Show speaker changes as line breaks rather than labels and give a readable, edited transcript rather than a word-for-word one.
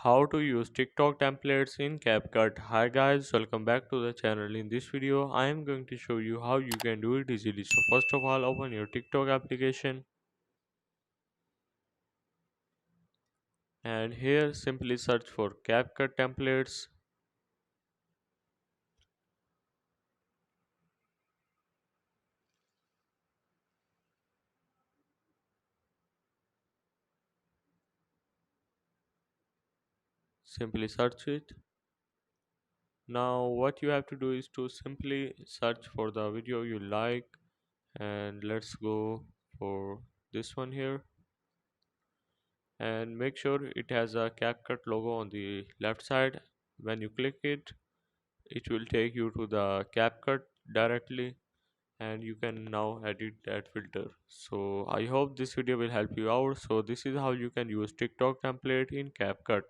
How to use TikTok templates in Capcut. Hi guys, welcome back to the channel. In this video, I am going to show you how you can do it easily. So first of all, open your TikTok application and here simply search for Capcut templates. Simply search it. Now what you have to do is to simply search for the video you like, and let's go for this one here, and make sure it has a CapCut logo on the left side. When you click it, it will take you to the CapCut directly, and you can now edit that filter. So I hope this video will help you out. So this is how you can use TikTok template in CapCut.